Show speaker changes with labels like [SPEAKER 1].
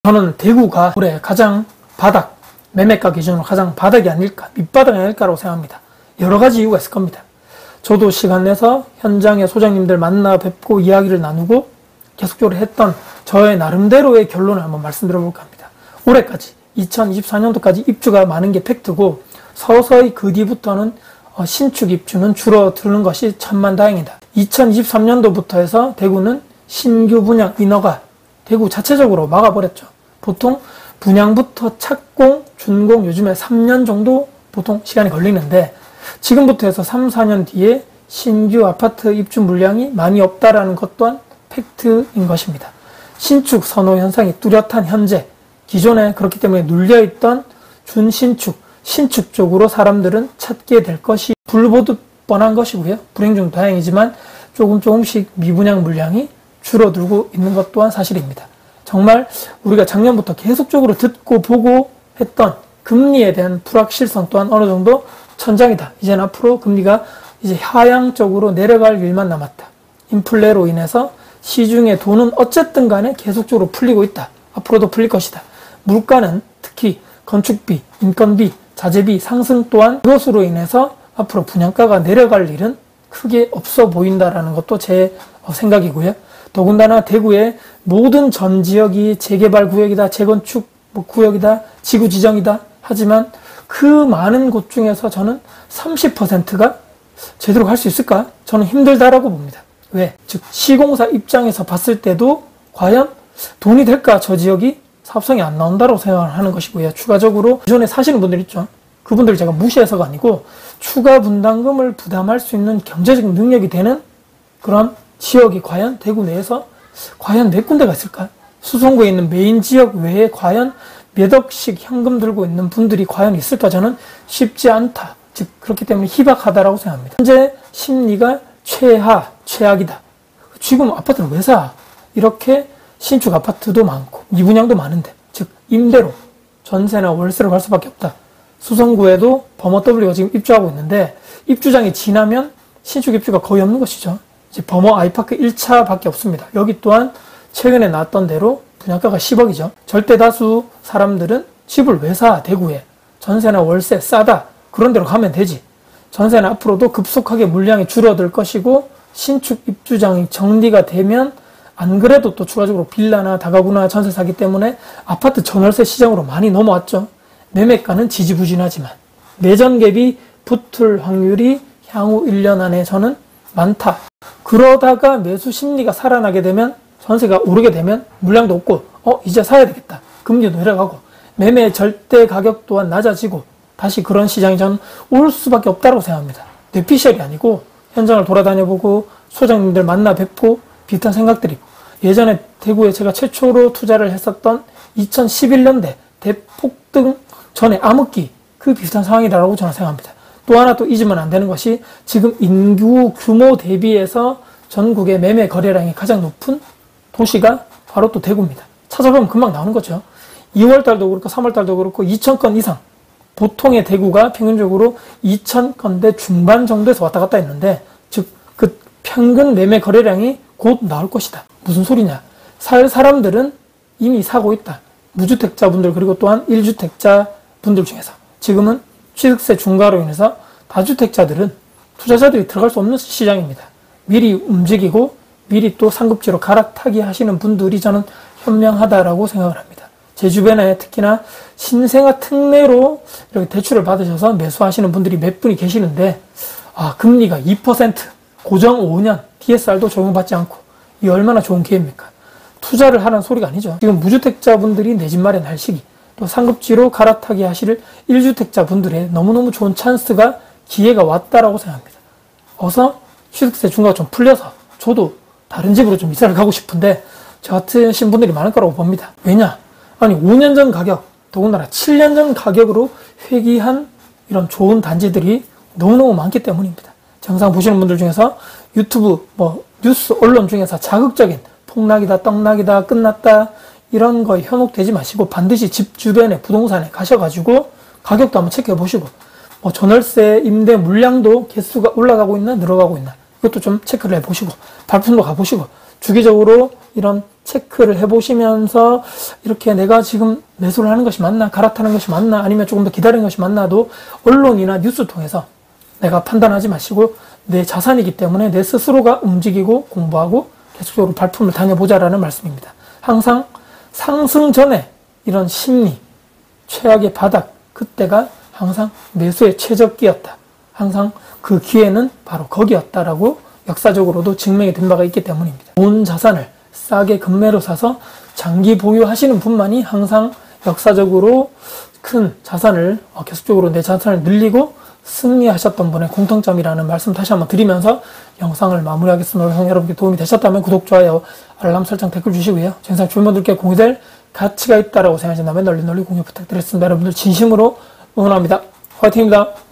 [SPEAKER 1] 저는 대구가 올해 가장 바닥, 매매가 기준으로 가장 바닥이 아닐까, 밑바닥이 아닐까라고 생각합니다. 여러 가지 이유가 있을 겁니다. 저도 시간 내서 현장의 소장님들 만나 뵙고 이야기를 나누고 계속적으로 했던 저의 나름대로의 결론을 한번 말씀드려볼까 합니다. 올해까지 2024년도까지 입주가 많은 게 팩트고 서서히 그 뒤부터는 신축 입주는 줄어드는 것이 천만다행이다. 2023년도부터 해서 대구는 신규 분양 인허가 대구 자체적으로 막아버렸죠. 보통 분양부터 착공, 준공 요즘에 3년 정도 보통 시간이 걸리는데 지금부터 해서 3, 4년 뒤에 신규 아파트 입주 물량이 많이 없다라는 것 또한 팩트인 것입니다. 신축 선호 현상이 뚜렷한 현재, 기존에 그렇기 때문에 눌려있던 준신축, 신축 쪽으로 사람들은 찾게 될 것이 불보듯 뻔한 것이고요. 불행 중 다행이지만 조금씩 미분양 물량이 줄어들고 있는 것 또한 사실입니다. 정말 우리가 작년부터 계속적으로 듣고 보고 했던 금리에 대한 불확실성 또한 어느 정도 천장이다. 이제는 앞으로 금리가 이제 하향적으로 내려갈 일만 남았다. 인플레로 인해서 시중의 돈은 어쨌든 간에 계속적으로 풀리고 있다. 앞으로도 풀릴 것이다. 물가는 특히 건축비, 인건비, 자재비 상승 또한 그것으로 인해서 앞으로 분양가가 내려갈 일은 크게 없어 보인다라는 것도 제 생각이고요. 더군다나 대구의 모든 전 지역이 재개발 구역이다, 재건축 구역이다, 지구 지정이다. 하지만 그 많은 곳 중에서 저는 30%가 제대로 갈 수 있을까? 저는 힘들다라고 봅니다. 왜? 즉 시공사 입장에서 봤을 때도 과연 돈이 될까? 저 지역이 사업성이 안 나온다고 생각을 하는 것이고요. 추가적으로 기존에 사시는 분들 있죠. 그분들 제가 무시해서가 아니고 추가 분담금을 부담할 수 있는 경제적 능력이 되는 그런 지역이 과연 대구 내에서 과연 몇 군데가 있을까? 수성구에 있는 메인 지역 외에 과연 몇 억씩 현금 들고 있는 분들이 과연 있을까? 저는 쉽지 않다. 즉 그렇기 때문에 희박하다라고 생각합니다. 현재 심리가 최악이다. 지금 아파트는 왜 사? 이렇게 신축 아파트도 많고 미분양도 많은데 즉 임대로 전세나 월세로 갈 수밖에 없다. 수성구에도 범어W가 지금 입주하고 있는데 입주장이 지나면 신축 입주가 거의 없는 것이죠. 이제 범어 아이파크 1차밖에 없습니다. 여기 또한 최근에 나왔던 대로 분양가가 10억이죠. 절대 다수 사람들은 집을 왜 사? 대구에. 전세나 월세 싸다. 그런 데로 가면 되지. 전세는 앞으로도 급속하게 물량이 줄어들 것이고 신축 입주장이 정리가 되면 안 그래도 또 추가적으로 빌라나 다가구나 전세 사기 때문에 아파트 전월세 시장으로 많이 넘어왔죠. 매매가는 지지부진하지만 매전갭이 붙을 확률이 향후 1년 안에 저는 많다. 그러다가 매수 심리가 살아나게 되면 전세가 오르게 되면 물량도 없고 이제 사야 되겠다. 금리도 내려가고 매매 절대 가격 또한 낮아지고 다시 그런 시장이 저는 올 수밖에 없다고 생각합니다. 뇌피셜이 아니고 현장을 돌아다녀보고 소장님들 만나 뵙고 비슷한 생각들이고 예전에 대구에 제가 최초로 투자를 했었던 2011년대 대폭등 전에 암흑기 그 비슷한 상황이라고 저는 생각합니다. 또 하나 또 잊으면 안 되는 것이 지금 인구 규모 대비해서 전국의 매매 거래량이 가장 높은 도시가 바로 또 대구입니다. 찾아보면 금방 나오는 거죠. 2월달도 그렇고 3월달도 그렇고 2,000건 이상 보통의 대구가 평균적으로 2,000건대 중반 정도에서 왔다 갔다 했는데 즉 그 평균 매매 거래량이 곧 나올 것이다. 무슨 소리냐? 살 사람들은 이미 사고 있다. 무주택자분들 그리고 또한 1주택자 분들 중에서 지금은 취득세 중과로 인해서 다주택자들은 투자자들이 들어갈 수 없는 시장입니다. 미리 움직이고 미리 또 상급지로 갈아타기 하시는 분들이 저는 현명하다라고 생각을 합니다. 제 주변에 특히나 신생아 특례로 이렇게 대출을 받으셔서 매수하시는 분들이 몇 분이 계시는데 금리가 2% 고정 5년 DSR도 적용받지 않고 이 얼마나 좋은 기회입니까? 투자를 하라는 소리가 아니죠. 지금 무주택자분들이 내 집 마련할 시기 또 상급지로 갈아타기 하실 1주택자분들의 너무너무 좋은 찬스가 기회가 왔다라고 생각합니다. 어서 취득세 중과가 좀 풀려서 저도 다른 집으로 좀 이사를 가고 싶은데 저 같은 분들이 많을 거라고 봅니다. 왜냐? 아니 5년 전 가격, 더군다나 7년 전 가격으로 회귀한 이런 좋은 단지들이 너무너무 많기 때문입니다. 영상 보시는 분들 중에서 유튜브, 뉴스, 언론 중에서 자극적인 폭락이다, 떡락이다, 끝났다 이런 거에 현혹되지 마시고 반드시 집 주변에 부동산에 가셔가지고 가격도 한번 체크해 보시고 전월세 임대 물량도 개수가 올라가고 있나 늘어가고 있나 이것도 좀 체크를 해보시고 발품도 가보시고 주기적으로 이런 체크를 해보시면서 이렇게 내가 지금 매수를 하는 것이 맞나, 갈아타는 것이 맞나, 아니면 조금 더 기다리는 것이 맞나도 언론이나 뉴스 통해서 내가 판단하지 마시고 내 자산이기 때문에 내 스스로가 움직이고 공부하고 계속적으로 발품을 당해보자라는 말씀입니다. 항상 상승 전에 이런 심리, 최악의 바닥, 그때가 항상 매수의 최적기였다. 항상 그 기회는 바로 거기였다라고 역사적으로도 증명이 된 바가 있기 때문입니다. 좋은 자산을 싸게 급매로 사서 장기 보유하시는 분만이 항상 역사적으로 큰 자산을 계속적으로 내 자산을 늘리고 승리하셨던 분의 공통점이라는 말씀 다시 한번 드리면서 영상을 마무리하겠습니다. 영상 여러분께 도움이 되셨다면 구독, 좋아요, 알람 설정, 댓글 주시고요. 영상 주변 분들께 공유될 가치가 있다라고 생각하신다면 널리 공유 부탁드리겠습니다. 여러분들 진심으로 응원합니다. 화이팅입니다.